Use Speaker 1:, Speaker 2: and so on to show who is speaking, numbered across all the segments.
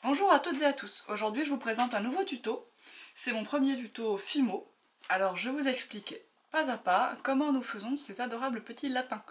Speaker 1: Bonjour à toutes et à tous, aujourd'hui je vous présente un nouveau tuto. C'est mon premier tuto Fimo. Alors je vous explique pas à pas comment nous faisons ces adorables petits lapins.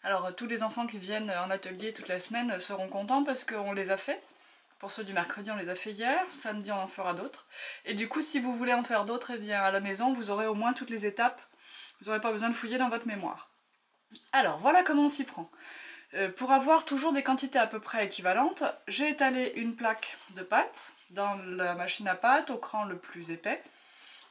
Speaker 1: Alors tous les enfants qui viennent en atelier toute la semaine seront contents parce qu'on les a fait. Pour ceux du mercredi on les a fait hier, samedi on en fera d'autres. Et du coup si vous voulez en faire d'autres, eh bien à la maison vous aurez au moins toutes les étapes. Vous n'aurez pas besoin de fouiller dans votre mémoire. Alors voilà comment on s'y prend. Pour avoir toujours des quantités à peu près équivalentes, j'ai étalé une plaque de pâte dans la machine à pâte au cran le plus épais,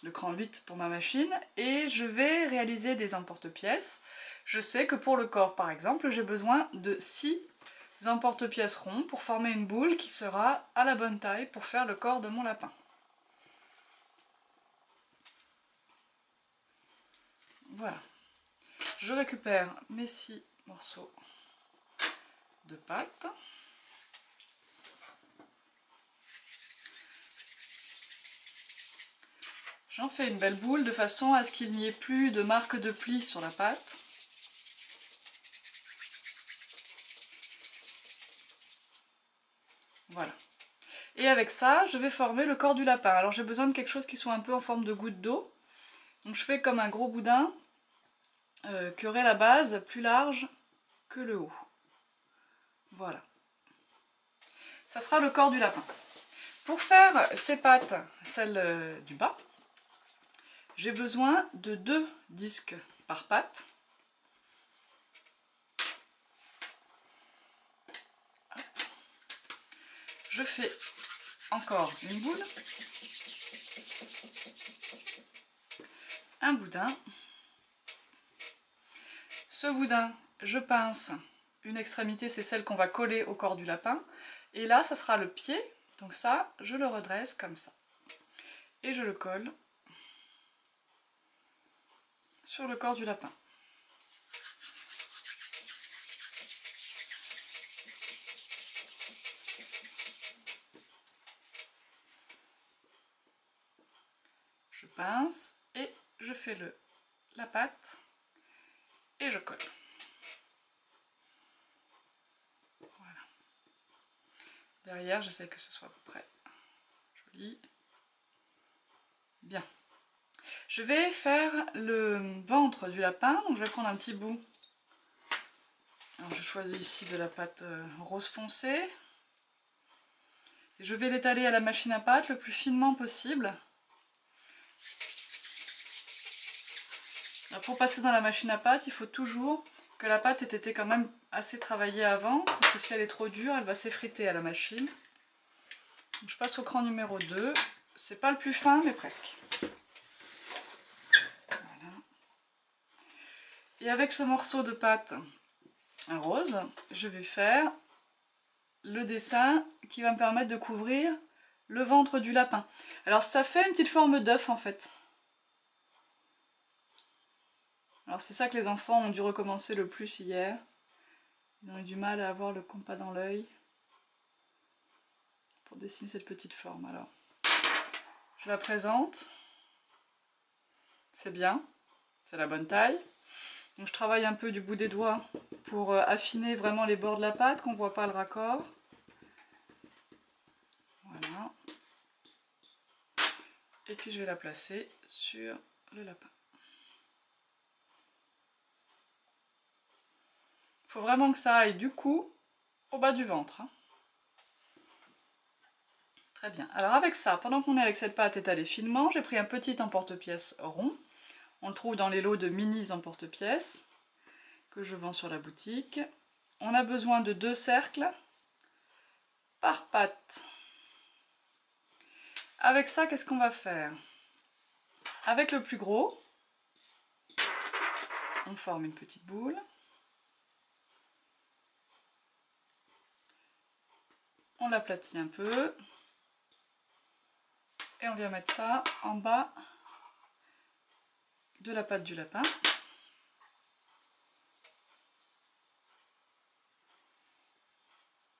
Speaker 1: le cran 8 pour ma machine, et je vais réaliser des emporte-pièces. Je sais que pour le corps par exemple, j'ai besoin de 6 emporte-pièces ronds pour former une boule qui sera à la bonne taille pour faire le corps de mon lapin. Voilà. Je récupère mes 6 morceaux de pâte. J'en fais une belle boule de façon à ce qu'il n'y ait plus de marque de pli sur la pâte. Voilà. Et avec ça, je vais former le corps du lapin. Alors j'ai besoin de quelque chose qui soit un peu en forme de goutte d'eau. Donc je fais comme un gros boudin qui aurait la base plus large que le haut. Voilà. Ça sera le corps du lapin. Pour faire ces pattes, celles du bas, j'ai besoin de 2 disques par patte. Je fais encore une boule, un boudin. Ce boudin, je pince une extrémité, c'est celle qu'on va coller au corps du lapin. Et là, ça sera le pied. Donc ça, je le redresse comme ça. Et je le colle sur le corps du lapin. Je pince et je fais la patte et je colle. Voilà. Derrière, j'essaie que ce soit à peu près joli. Bien. Je vais faire le ventre du lapin, donc je vais prendre un petit bout. Alors je choisis ici de la pâte rose foncé. Et je vais l'étaler à la machine à pâte le plus finement possible. Alors pour passer dans la machine à pâte, il faut toujours que la pâte ait été quand même assez travaillée avant, parce que si elle est trop dure, elle va s'effriter à la machine. Donc je passe au cran numéro 2. C'est pas le plus fin, mais presque. Voilà. Et avec ce morceau de pâte rose, je vais faire le dessin qui va me permettre de couvrir le ventre du lapin. Alors ça fait une petite forme d'œuf en fait. Alors c'est ça que les enfants ont dû recommencer le plus hier. Ils ont eu du mal à avoir le compas dans l'œil pour dessiner cette petite forme. Alors, je la présente. C'est bien, c'est la bonne taille. Donc je travaille un peu du bout des doigts pour affiner vraiment les bords de la pâte, qu'on ne voit pas le raccord. Voilà. Et puis je vais la placer sur le lapin. Il faut vraiment que ça aille du cou au bas du ventre. Très bien. Alors avec ça, pendant qu'on est avec cette pâte étalée finement, j'ai pris un petit emporte-pièce rond. On le trouve dans les lots de mini emporte-pièces que je vends sur la boutique. On a besoin de 2 cercles par patte. Avec ça, qu'est-ce qu'on va faire? Avec le plus gros, on forme une petite boule. On l'aplatit un peu. Et on vient mettre ça en bas de la patte du lapin.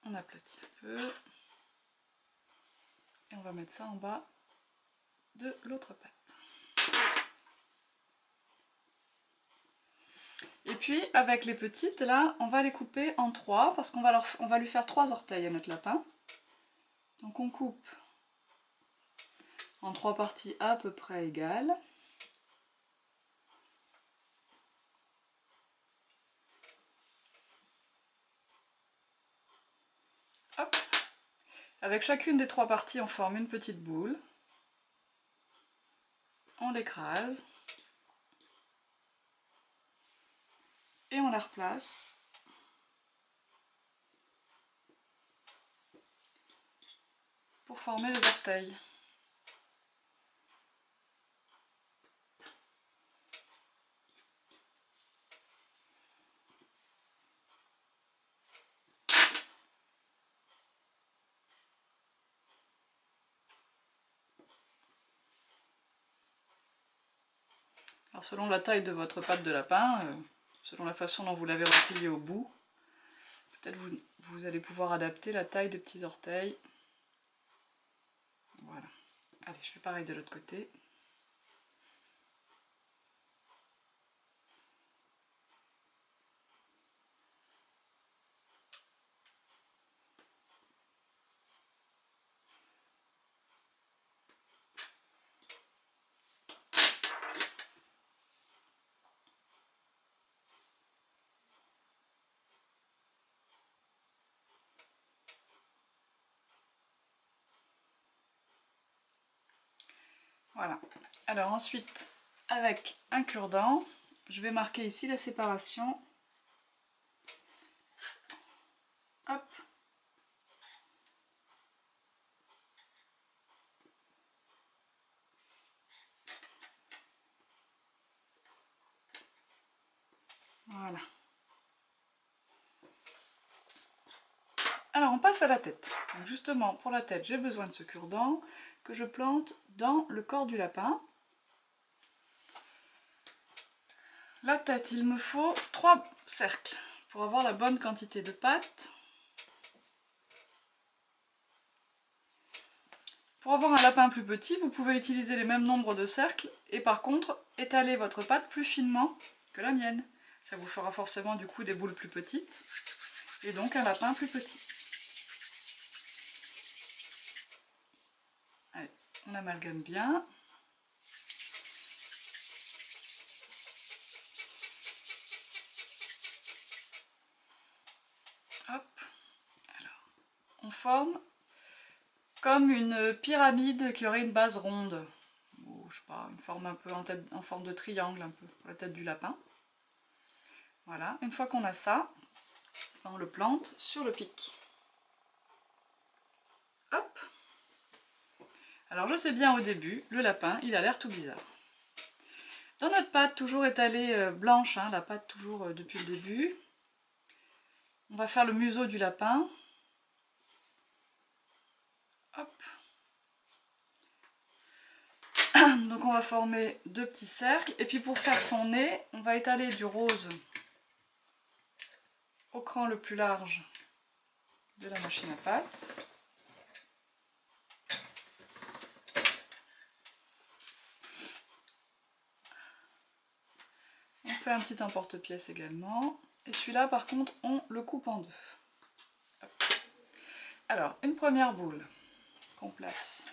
Speaker 1: On aplatit un peu. Et on va mettre ça en bas de l'autre patte. Et puis avec les petites, là, on va les couper en 3 parce qu'on va lui faire 3 orteils à notre lapin. Donc on coupe en 3 parties à peu près égales. Hop. Avec chacune des 3 parties, on forme une petite boule. On l'écrase. Et on la replace. Pour former les orteils. Alors selon la taille de votre pâte de lapin, selon la façon dont vous l'avez replié au bout, peut-être vous allez pouvoir adapter la taille des petits orteils. Voilà. Allez, je fais pareil de l'autre côté. Voilà. Alors ensuite, avec un cure-dent, je vais marquer ici la séparation. Hop. Voilà. Alors on passe à la tête. Donc justement pour la tête j'ai besoin de ce cure-dent que je plante dans le corps du lapin. La tête, il me faut 3 cercles pour avoir la bonne quantité de pâte. Pour avoir un lapin plus petit, vous pouvez utiliser les mêmes nombres de cercles et par contre étaler votre pâte plus finement que la mienne. Ça vous fera forcément du coup des boules plus petites et donc un lapin plus petit. Allez, on amalgame bien. Hop, alors, on forme comme une pyramide qui aurait une base ronde, ou je sais pas, une forme un peu en forme de triangle, un peu, pour la tête du lapin. Voilà, une fois qu'on a ça, on le plante sur le pic. Hop. Alors je sais bien au début, le lapin, il a l'air tout bizarre. Dans notre pâte, toujours étalée blanche, hein, la pâte toujours depuis le début, on va faire le museau du lapin. Hop. Donc on va former 2 petits cercles, et puis pour faire son nez, on va étaler du rose au cran le plus large de la machine à pâte. On fait un petit emporte-pièce également, et celui-là par contre on le coupe en 2. Hop. Alors une première boule qu'on place.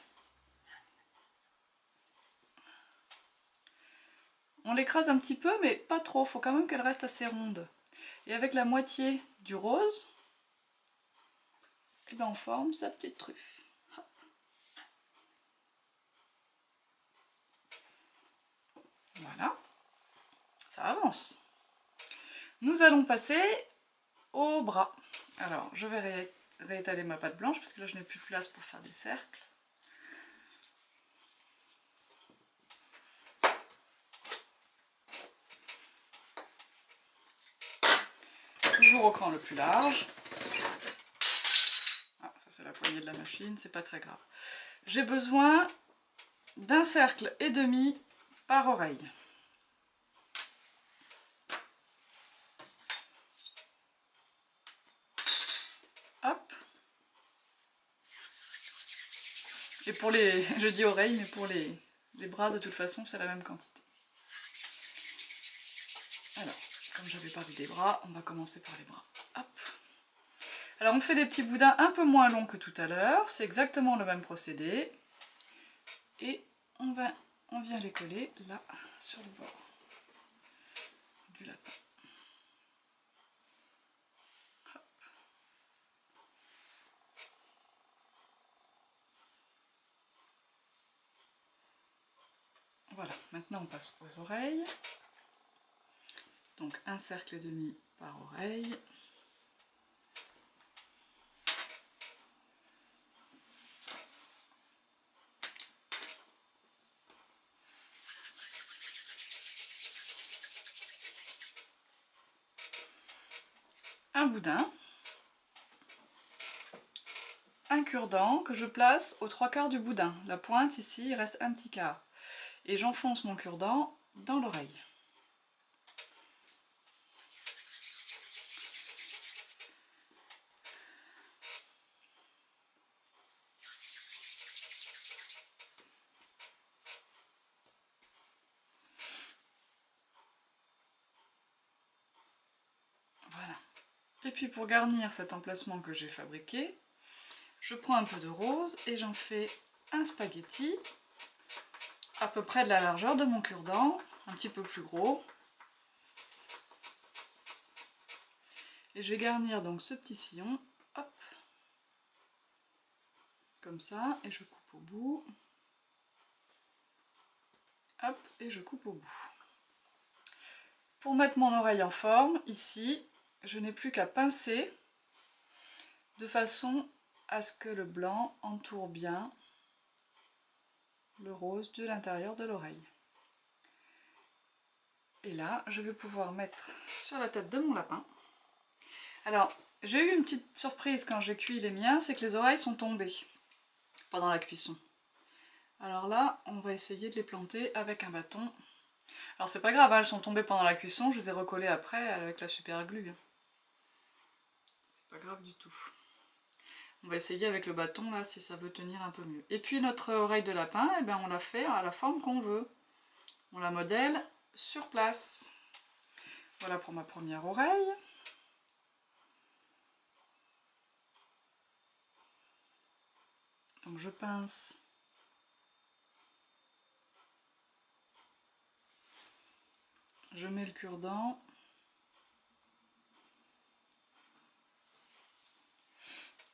Speaker 1: On l'écrase un petit peu, mais pas trop, il faut quand même qu'elle reste assez ronde. Et avec la moitié du rose, et ben on forme sa petite truffe. Hop. Voilà, ça avance. Nous allons passer au bras. Alors, je vais réétaler ma pâte blanche, parce que là je n'ai plus de place pour faire des cercles. Toujours au cran le plus large. Ah, ça c'est la poignée de la machine, c'est pas très grave. J'ai besoin d'un cercle et demi par oreille. Hop. Et pour les, je dis oreilles, mais pour les bras de toute façon c'est la même quantité. Alors, comme j'avais pas vu des bras, on va commencer par les bras. Hop. Alors on fait des petits boudins un peu moins longs que tout à l'heure, c'est exactement le même procédé. Et on vient les coller là, sur le bord du lapin. Hop. Voilà, maintenant on passe aux oreilles. Donc un cercle et demi par oreille. Un boudin. Un cure-dent que je place aux 3/4 du boudin. La pointe ici, il reste un petit quart. Et j'enfonce mon cure-dent dans l'oreille. Voilà. Et puis pour garnir cet emplacement que j'ai fabriqué, je prends un peu de rose et j'en fais un spaghetti à peu près de la largeur de mon cure-dent, un petit peu plus gros. Et je vais garnir donc ce petit sillon, hop, comme ça, et je coupe au bout. Hop, et je coupe au bout. Pour mettre mon oreille en forme, ici, je n'ai plus qu'à pincer de façon à ce que le blanc entoure bien le rose de l'intérieur de l'oreille. Et là, je vais pouvoir mettre sur la tête de mon lapin. Alors, j'ai eu une petite surprise quand j'ai cuit les miens, c'est que les oreilles sont tombées pendant la cuisson. Alors là, on va essayer de les planter avec un bâton. Alors c'est pas grave, hein, elles sont tombées pendant la cuisson, je les ai recollées après avec la super glue. C'est pas grave du tout. On va essayer avec le bâton là si ça veut tenir un peu mieux. Et puis notre oreille de lapin, eh ben, on la fait à la forme qu'on veut. On la modèle sur place. Voilà pour ma première oreille. Donc je pince. Je mets le cure-dent.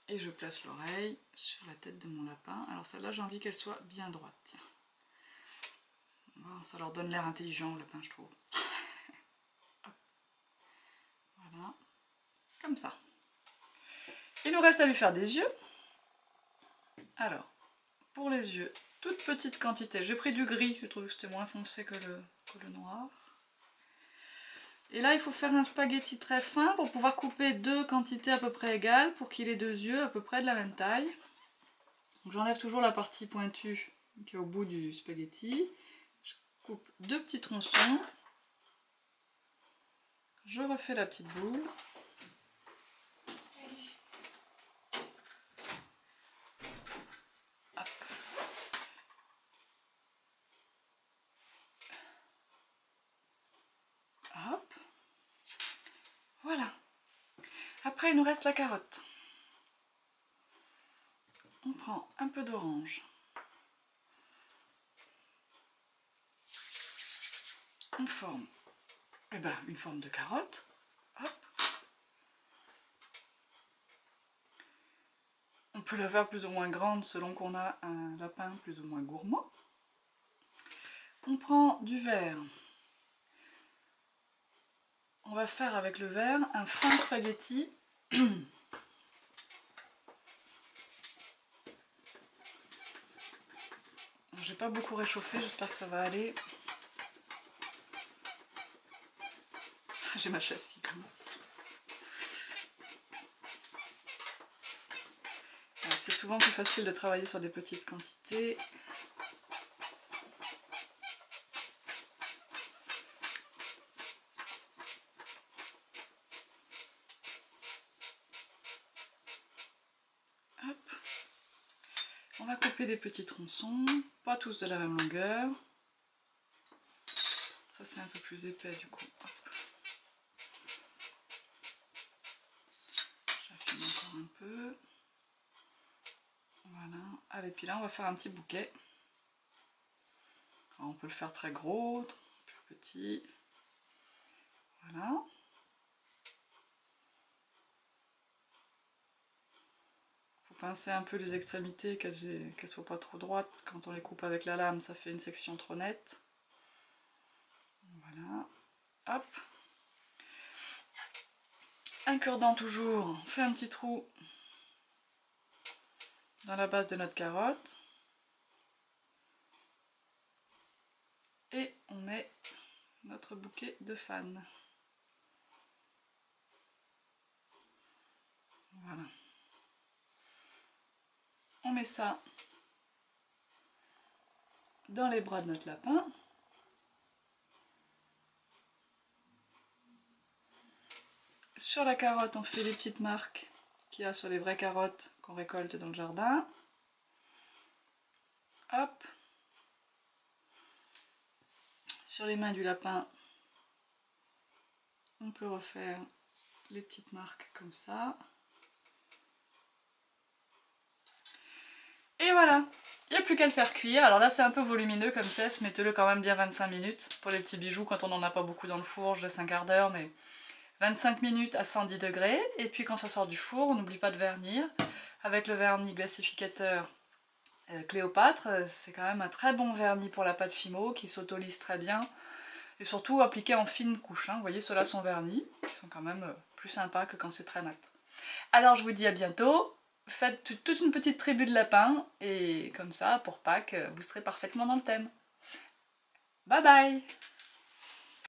Speaker 1: Et je place l'oreille sur la tête de mon lapin. Alors celle-là, j'ai envie qu'elle soit bien droite. Tiens. Bon, ça leur donne l'air intelligent au lapin, je trouve. Voilà. Comme ça. Il nous reste à lui faire des yeux. Alors, pour les yeux, toute petite quantité. J'ai pris du gris, je trouve que c'était moins foncé que le noir. Et là, il faut faire un spaghetti très fin pour pouvoir couper deux quantités à peu près égales pour qu'il ait deux yeux à peu près de la même taille. J'enlève toujours la partie pointue qui est au bout du spaghetti. Je coupe deux petits tronçons. Je refais la petite boule. Hop. Hop. Voilà. Après, il nous reste la carotte. On prend un peu d'orange. On forme une forme de carotte. Hop. On peut la faire plus ou moins grande selon qu'on a un lapin plus ou moins gourmand. On prend du verre. On va faire avec le verre un fin spaghetti. J'ai pas beaucoup réchauffé, j'espère que ça va aller. J'ai ma chaise qui commence. C'est souvent plus facile de travailler sur des petites quantités. Hop. On va couper des petits tronçons, pas tous de la même longueur. Ça c'est un peu plus épais du coup. J'affine encore un peu. Voilà. Allez, puis là on va faire un petit bouquet. Alors, on peut le faire très gros, plus petit. Voilà. Faut pincer un peu les extrémités, qu'elles soient pas trop droites. Quand on les coupe avec la lame, ça fait une section trop nette. Voilà. Hop. Un cure-dent toujours, on fait un petit trou dans la base de notre carotte. Et on met notre bouquet de fans. Voilà. On met ça dans les bras de notre lapin. Sur la carotte, on fait les petites marques qu'il y a sur les vraies carottes qu'on récolte dans le jardin. Hop. Sur les mains du lapin, on peut refaire les petites marques comme ça. Et voilà, il n'y a plus qu'à le faire cuire. Alors là c'est un peu volumineux comme pièce, mettez-le quand même bien 25 minutes. Pour les petits bijoux, quand on n'en a pas beaucoup dans le four, je laisse un quart d'heure, mais 25 minutes à 110 degrés. Et puis quand ça sort du four, on n'oublie pas de vernir. Avec le vernis glacificateur Cléopâtre, c'est quand même un très bon vernis pour la pâte Fimo, qui s'autolise très bien. Et surtout appliqué en fines couches, hein. Vous voyez, ceux-là sont vernis, ils sont quand même plus sympas que quand c'est très mat. Alors je vous dis à bientôt. Faites toute une petite tribu de lapins et comme ça, pour Pâques, vous serez parfaitement dans le thème. Bye bye!